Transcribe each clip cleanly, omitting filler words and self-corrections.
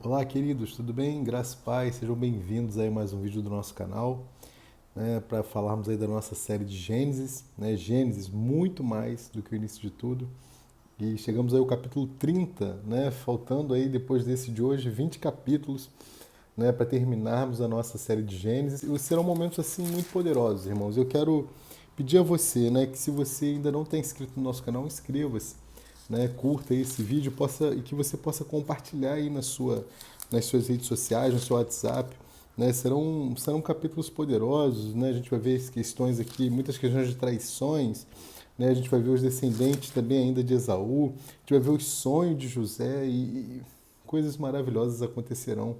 Olá, queridos, tudo bem? Graça e paz, sejam bem-vindos aí a mais um vídeo do nosso canal, né, para falarmos aí da nossa série de Gênesis, né? Gênesis, muito mais do que o início de tudo. E chegamos aí ao capítulo 30, né? Faltando aí, depois desse de hoje, 20 capítulos, né, para terminarmos a nossa série de Gênesis. E serão momentos assim muito poderosos, irmãos. Eu quero pedir a você, né, que se você ainda não está inscrito no nosso canal, inscreva-se, né, curta esse vídeo e que você possa compartilhar aí nas suas redes sociais, no seu WhatsApp. Né, serão capítulos poderosos, né, a gente vai ver questões aqui, muitas questões de traições, né, a gente vai ver os descendentes também ainda de Esaú, a gente vai ver os sonhos de José e coisas maravilhosas acontecerão,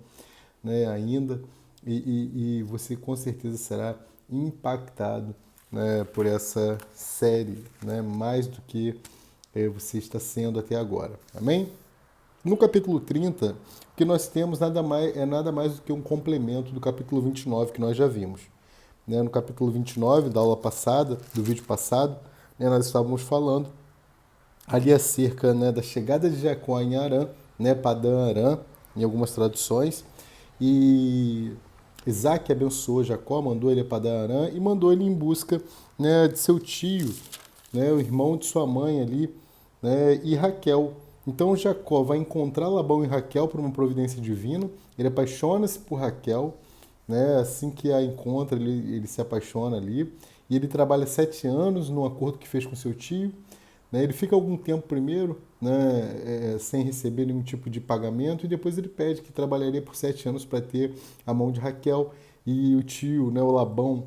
né, ainda, e você com certeza será impactado, né, por essa série, né, mais do que você está sendo até agora. Amém? No capítulo 30, o que nós temos nada mais do que um complemento do capítulo 29 que nós já vimos. Né? No capítulo 29 da aula passada, do vídeo passado, né, nós estávamos falando ali acerca, né, da chegada de Jacó em Arã, né, Padã Arã, em algumas traduções, e Isaac abençoou Jacó, mandou ele a Padã Arã e mandou ele em busca, né, de seu tio, né, o irmão de sua mãe ali, né, e Raquel. Então Jacó vai encontrar Labão e Raquel por uma providência divina, ele apaixona-se por Raquel, né, assim que a encontra, ele se apaixona ali, e ele trabalha 7 anos no acordo que fez com seu tio, né? Ele fica algum tempo primeiro, né, sem receber nenhum tipo de pagamento, e depois ele pede que trabalharia por 7 anos para ter a mão de Raquel. E o tio, né, o Labão,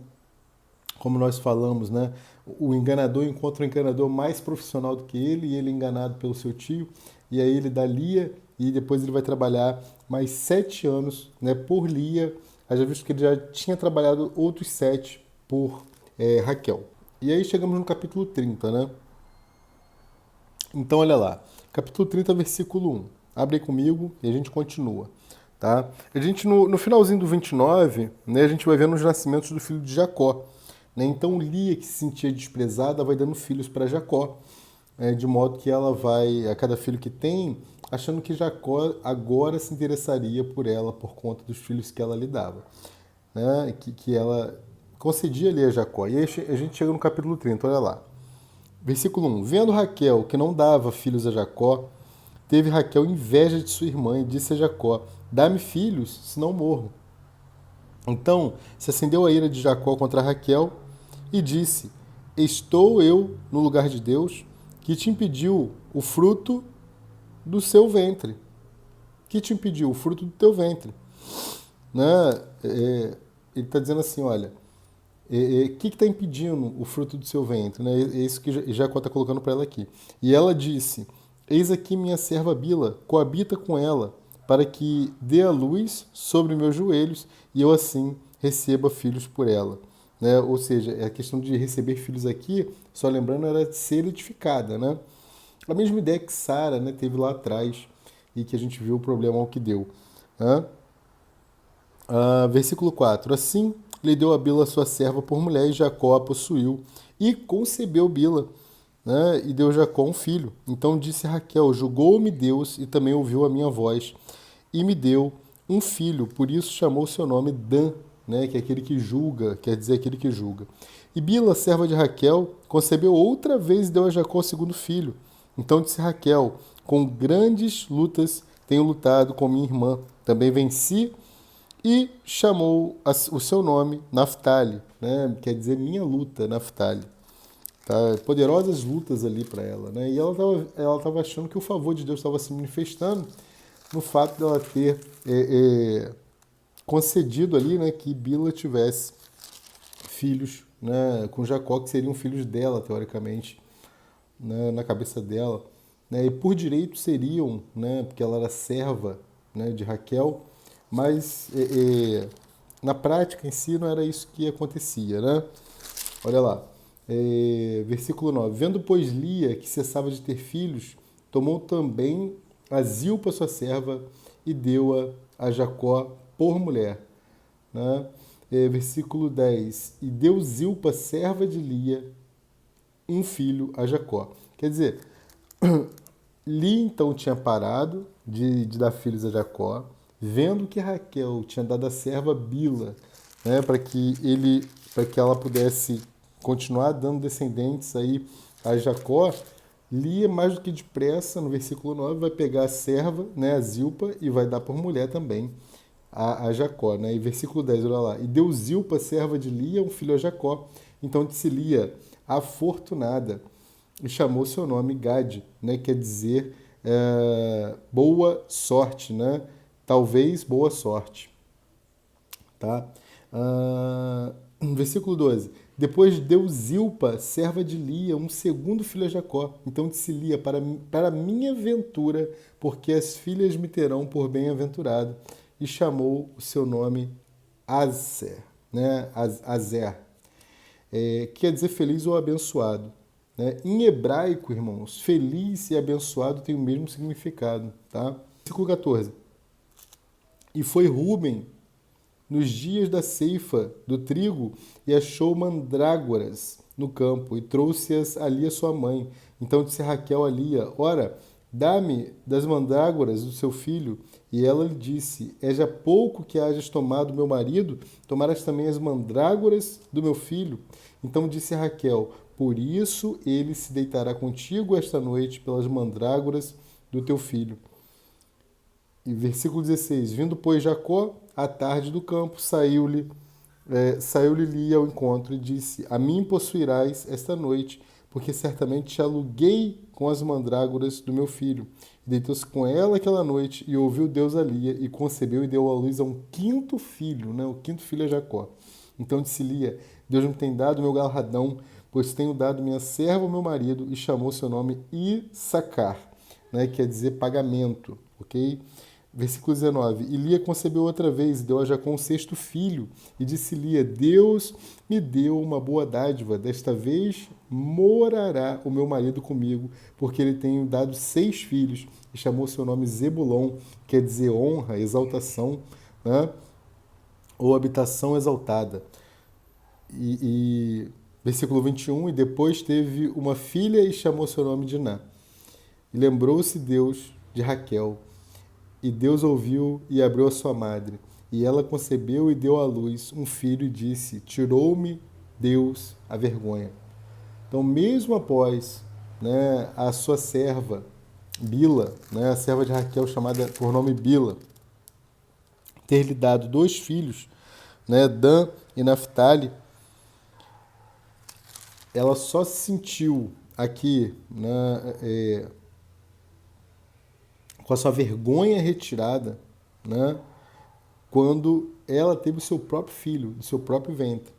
como nós falamos, né, o enganador encontra um enganador mais profissional do que ele, e ele é enganado pelo seu tio, e aí ele dá Lia, e depois ele vai trabalhar mais 7 anos, né, por Lia, já visto que ele já tinha trabalhado outros 7 por Raquel. E aí chegamos no capítulo 30, né? Então, olha lá, capítulo 30, versículo 1. Abre aí comigo e a gente continua. Tá? A gente, no finalzinho do 29, né, a gente vai vendo os nascimentos do filho de Jacó. Né? Então, Lia, que se sentia desprezada, vai dando filhos para Jacó, de modo que ela vai, a cada filho que tem, achando que Jacó agora se interessaria por ela por conta dos filhos que ela lhe dava. Né? Que ela concedia ali a Jacó. E aí a gente chega no capítulo 30, olha lá. Versículo 1. Vendo Raquel que não dava filhos a Jacó, teve Raquel inveja de sua irmã e disse a Jacó: Dá-me filhos, senão morro. Então se acendeu a ira de Jacó contra Raquel e disse: Estou eu no lugar de Deus, que te impediu o fruto do seu ventre. Que te impediu o fruto do teu ventre. Né? Ele está dizendo assim: olha, o que está impedindo o fruto do seu ventre? Né? É isso que Jacó está colocando para ela aqui. E ela disse: Eis aqui minha serva Bila, coabita com ela, para que dê a luz sobre meus joelhos e eu assim receba filhos por ela. Né? Ou seja, a questão de receber filhos aqui, só lembrando, era de ser edificada. Né? A mesma ideia que Sara, né, teve lá atrás e que a gente viu o problema ao que deu. Né? Versículo 4. Assim lhe deu a Bila sua serva por mulher, e Jacó a possuiu, e concebeu Bila, né? E deu Jacó um filho. Então disse Raquel: Julgou-me Deus e também ouviu a minha voz, e me deu um filho. Por isso chamou seu nome Dan, né? Que é aquele que julga, quer dizer aquele que julga. E Bila, serva de Raquel, concebeu outra vez e deu a Jacó o segundo filho. Então disse Raquel: Com grandes lutas tenho lutado com minha irmã. Também venci e chamou o seu nome Naphtali, né? Quer dizer minha luta, Naphtali. Tá? Poderosas lutas ali para ela. Né? E ela tava achando que o favor de Deus estava se manifestando no fato dela ter concedido ali, né, que Bila tivesse filhos, né, com Jacó, que seriam filhos dela, teoricamente, né, na cabeça dela. Né, e por direito seriam, né, porque ela era serva, né, de Raquel, mas na prática em si não era isso que acontecia. Né? Olha lá, versículo 9. Vendo, pois, Lia que cessava de ter filhos, tomou também a Zilpa, sua serva, e deu-a a Jacó por mulher. Né? Versículo 10. E deu Zilpa, serva de Lia, um filho a Jacó. Quer dizer, Lia então tinha parado de dar filhos a Jacó, vendo que Raquel tinha dado a serva Bila, né, para que ela pudesse continuar dando descendentes aí a Jacó, Lia mais do que depressa, no versículo 9, vai pegar a serva, né, a Zilpa, e vai dar por mulher também a Jacó, né? E versículo 10, olha lá. E deu Zilpa, serva de Lia, um filho a Jacó. Então disse Lia, afortunada, e chamou seu nome Gade, né? Quer dizer boa sorte, né? Talvez boa sorte, tá? Versículo 12. Depois deu Zilpa, serva de Lia, um segundo filho a Jacó. Então disse Lia, para minha ventura, porque as filhas me terão por bem-aventurado. E chamou o seu nome Azer, né? Azer, que quer dizer feliz ou abençoado. Né? Em hebraico, irmãos, feliz e abençoado tem o mesmo significado. Tá? Versículo 14. E foi Rúben nos dias da ceifa do trigo e achou mandrágoras no campo e trouxe-as ali a sua mãe. Então disse Raquel a Lia, ora, dá-me das mandrágoras do seu filho. E ela lhe disse, é já pouco que hajas tomado meu marido, tomarás também as mandrágoras do meu filho. Então disse Raquel, por isso ele se deitará contigo esta noite pelas mandrágoras do teu filho. E versículo 16, vindo pois Jacó à tarde do campo, saiu-lhe Lia ao encontro e disse, a mim possuirás esta noite, porque certamente te aluguei com as mandrágoras do meu filho. E deitou-se com ela aquela noite e ouviu Deus a Lia e concebeu e deu à luz a um quinto filho, né? O quinto filho é Jacó. Então disse Lia, Deus me tem dado meu galardão, pois tenho dado minha serva ao meu marido, e chamou seu nome Issacar, né? Quer dizer pagamento, ok? Versículo 19. E Lia concebeu outra vez, e deu a Jacó um sexto filho. E disse Lia, Deus me deu uma boa dádiva, desta vez morará o meu marido comigo, porque ele tem dado 6 filhos. E chamou seu nome Zebulon, quer dizer honra, exaltação, né? Ou habitação exaltada. Versículo 21, e depois teve uma filha e chamou seu nome Diná. E lembrou-se Deus de Raquel, e Deus ouviu e abriu a sua madre. E ela concebeu e deu à luz um filho e disse, tirou-me Deus a vergonha. Então, mesmo após, né, a sua serva, Bila, né, a serva de Raquel chamada por nome Bila, ter lhe dado 2 filhos, né, Dan e Naphtali, ela só se sentiu aqui, né, com a sua vergonha retirada, né, quando ela teve o seu próprio filho, do seu próprio ventre.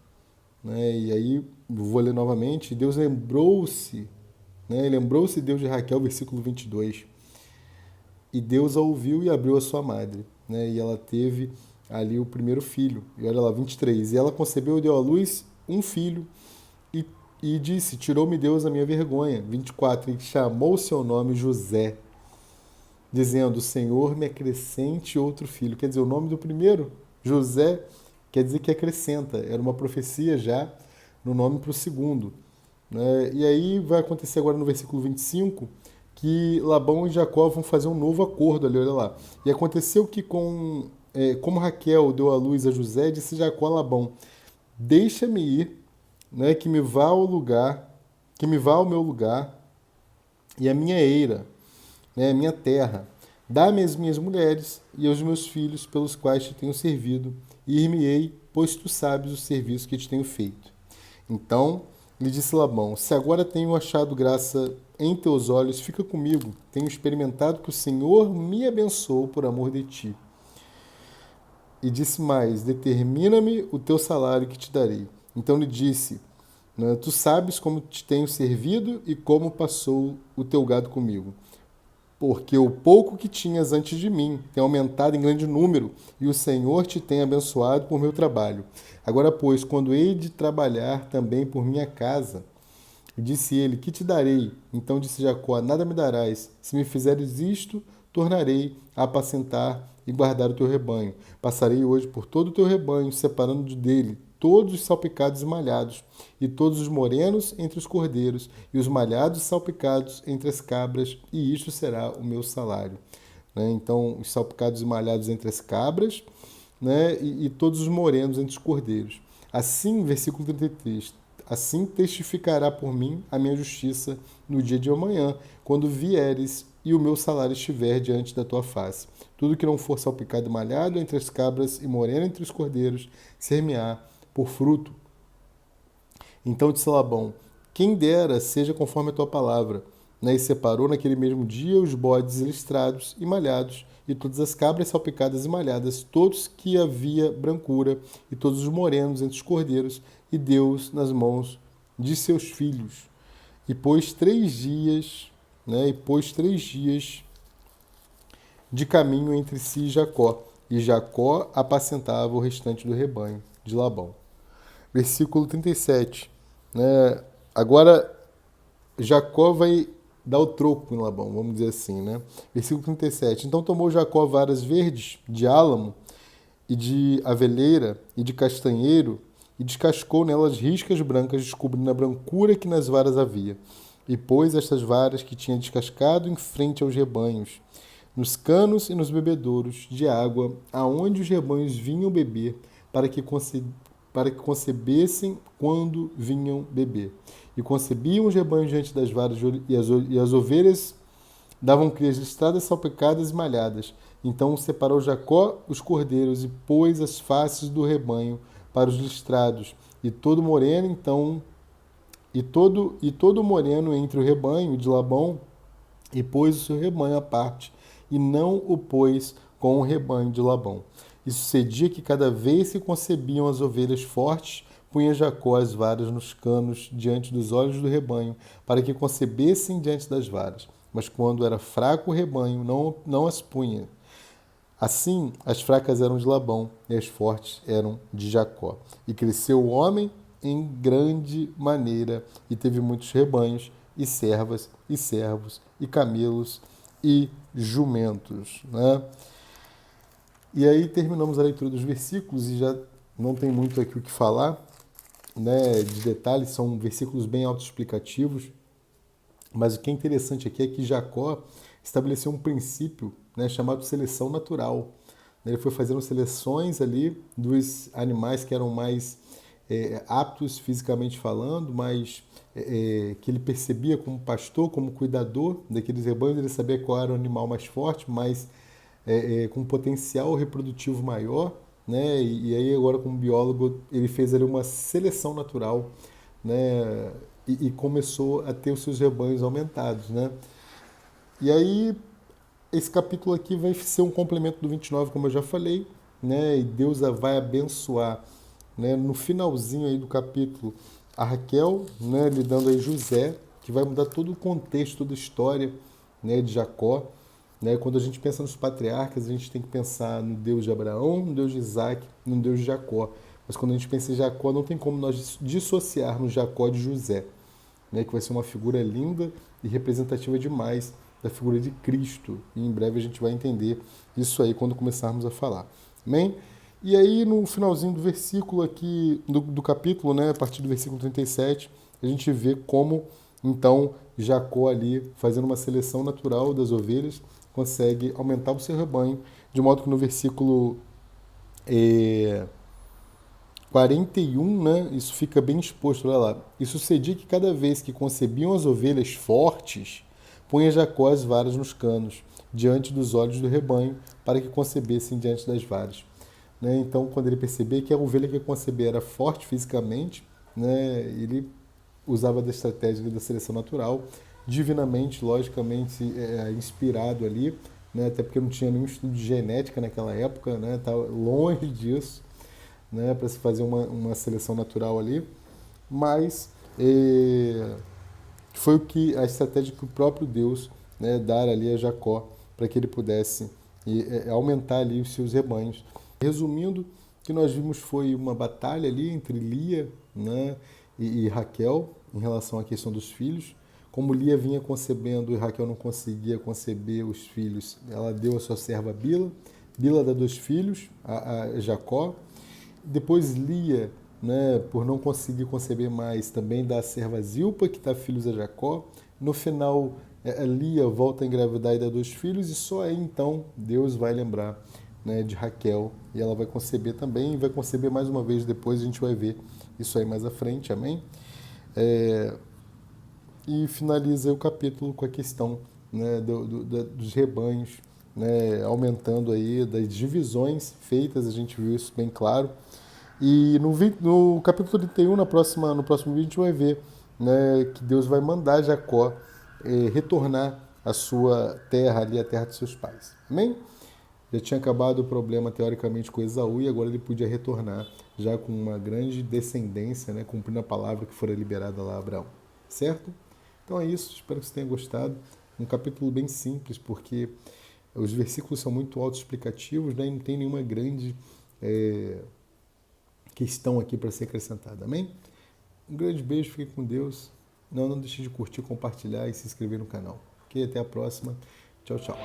Né, e aí, vou ler novamente, Deus lembrou-se, né, lembrou-se Deus de Raquel, versículo 22, e Deus a ouviu e abriu a sua madre, né, e ela teve ali o primeiro filho, e olha lá, 23, e ela concebeu e deu à luz um filho, e disse, tirou-me Deus a minha vergonha, 24, e chamou seu nome José, dizendo, o Senhor me acrescente outro filho. Quer dizer, o nome do primeiro, José, quer dizer que acrescenta. Era uma profecia já no nome para o segundo. Né? E aí vai acontecer agora no versículo 25 que Labão e Jacó vão fazer um novo acordo ali, olha lá. E aconteceu que como Raquel deu à luz a José, disse Jacó a Labão, deixa-me ir, né, que me vá ao meu lugar e a minha eira, né, a minha terra. Dá-me as minhas mulheres e aos meus filhos pelos quais te tenho servido, e ir-me-ei, pois tu sabes o serviço que te tenho feito. Então lhe disse Labão, se agora tenho achado graça em teus olhos, fica comigo, tenho experimentado que o Senhor me abençoou por amor de ti. E disse mais, determina-me o teu salário que te darei. Então lhe disse, né, tu sabes como te tenho servido e como passou o teu gado comigo. Porque o pouco que tinhas antes de mim tem aumentado em grande número, e o Senhor te tem abençoado por meu trabalho. Agora, pois, quando hei de trabalhar também por minha casa, disse ele, que te darei? Então disse Jacó, nada me darás. Se me fizeres isto, tornarei a apacentar e guardar o teu rebanho. Passarei hoje por todo o teu rebanho, separando dele todos os salpicados e malhados, e todos os morenos entre os cordeiros, e os malhados e salpicados entre as cabras, e isto será o meu salário. né? Então, os salpicados e malhados entre as cabras, né? E todos os morenos entre os cordeiros. Assim, versículo 33, assim testificará por mim a minha justiça no dia de amanhã, quando vieres e o meu salário estiver diante da tua face. Tudo que não for salpicado e malhado entre as cabras e moreno entre os cordeiros, ser-me-á por fruto. Então disse Labão, quem dera seja conforme a tua palavra. Né? E separou naquele mesmo dia os bodes listrados e malhados, e todas as cabras salpicadas e malhadas, todos que havia brancura, e todos os morenos entre os cordeiros, e deu-os nas mãos de seus filhos. E pôs 3 dias, né? E pôs 3 dias de caminho entre si e Jacó. E Jacó apacentava o restante do rebanho de Labão. Versículo 37. Né? Agora, Jacó vai dar o troco em Labão, vamos dizer assim. Né? Versículo 37. Então tomou Jacó varas verdes de álamo e de aveleira e de castanheiro e descascou nelas riscas brancas, descobrindo a brancura que nas varas havia. E pôs estas varas que tinha descascado em frente aos rebanhos, nos canos e nos bebedouros de água, aonde os rebanhos vinham beber, para que concebessem quando vinham beber. E concebiam os rebanhos diante das varas, e as ovelhas davam crias listradas, salpicadas e malhadas. Então separou Jacó os cordeiros e pôs as faces do rebanho para os listrados, e todo moreno então e todo moreno entre o rebanho de Labão, e pôs o seu rebanho à parte, e não o pôs com o rebanho de Labão. E sucedia que cada vez que concebiam as ovelhas fortes, punha Jacó as varas nos canos diante dos olhos do rebanho, para que concebessem diante das varas. Mas quando era fraco o rebanho, não as punha. Assim, as fracas eram de Labão e as fortes eram de Jacó. E cresceu o homem em grande maneira e teve muitos rebanhos e servas e servos e camelos e jumentos. Né? E aí terminamos a leitura dos versículos e já não tem muito aqui o que falar, né, de detalhes, são versículos bem autoexplicativos, mas o que é interessante aqui é que Jacó estabeleceu um princípio, né, chamado seleção natural. Ele foi fazendo seleções ali dos animais que eram mais aptos fisicamente falando, mas que ele percebia como pastor, como cuidador daqueles rebanhos, ele sabia qual era o animal mais forte, mais com potencial reprodutivo maior, né? E aí agora como biólogo ele fez ali uma seleção natural, né? E começou a ter os seus rebanhos aumentados, né? E aí esse capítulo aqui vai ser um complemento do 29, como eu já falei, né? E Deus vai abençoar, né? No finalzinho aí do capítulo a Raquel, né? Lhe dando aí José, que vai mudar todo o contexto, toda a história, né? De Jacó. Né? Quando a gente pensa nos patriarcas, a gente tem que pensar no Deus de Abraão, no Deus de Isaac, no Deus de Jacó. Mas quando a gente pensa em Jacó, não tem como nós dissociarmos Jacó de José, né? Que vai ser uma figura linda e representativa demais da figura de Cristo. E em breve a gente vai entender isso aí quando começarmos a falar. Amém? E aí no finalzinho do versículo aqui, do capítulo, né? A partir do versículo 37, a gente vê como, então, Jacó ali, fazendo uma seleção natural das ovelhas, consegue aumentar o seu rebanho, de modo que no versículo 41, né, isso fica bem exposto, olha lá. E sucedia que cada vez que concebiam as ovelhas fortes, punha Jacó as varas nos canos, diante dos olhos do rebanho, para que concebessem diante das varas. Né? Então, quando ele percebia que a ovelha que concebia era forte fisicamente, né, ele usava da estratégia da seleção natural, divinamente, logicamente, inspirado ali, né, até porque não tinha nenhum estudo de genética naquela época, né, estava longe disso, né, para se fazer uma seleção natural ali, mas foi a estratégia que o próprio Deus, né, dar ali a Jacó para que ele pudesse aumentar ali os seus rebanhos. Resumindo, o que nós vimos foi uma batalha ali entre Lia, né, e Raquel em relação à questão dos filhos. Como Lia vinha concebendo e Raquel não conseguia conceber os filhos, ela deu a sua serva Bila. Bila dá 2 filhos, a Jacó. Depois Lia, né, por não conseguir conceber mais, também dá a serva Zilpa, que dá filhos a Jacó. No final, Lia volta a engravidar e dar 2 filhos, e só aí então Deus vai lembrar, né, de Raquel, e ela vai conceber também, e vai conceber mais uma vez depois, a gente vai ver isso aí mais à frente, amém? E finaliza o capítulo com a questão, né, dos rebanhos, né, aumentando aí, das divisões feitas, a gente viu isso bem claro. E no capítulo 31, no próximo vídeo, a gente vai ver, né, que Deus vai mandar Jacó retornar à sua terra, ali, a terra de seus pais. Amém? Já tinha acabado o problema, teoricamente, com Esaú, e agora ele podia retornar, já com uma grande descendência, né, cumprindo a palavra que fora liberada lá a Abraão. Certo? Então é isso, espero que você tenha gostado. Um capítulo bem simples, porque os versículos são muito autoexplicativos, né, e não tem nenhuma grande questão aqui para ser acrescentada. Amém? Um grande beijo, fique com Deus. Não deixe de curtir, compartilhar e se inscrever no canal. Ok? Até a próxima. Tchau, tchau.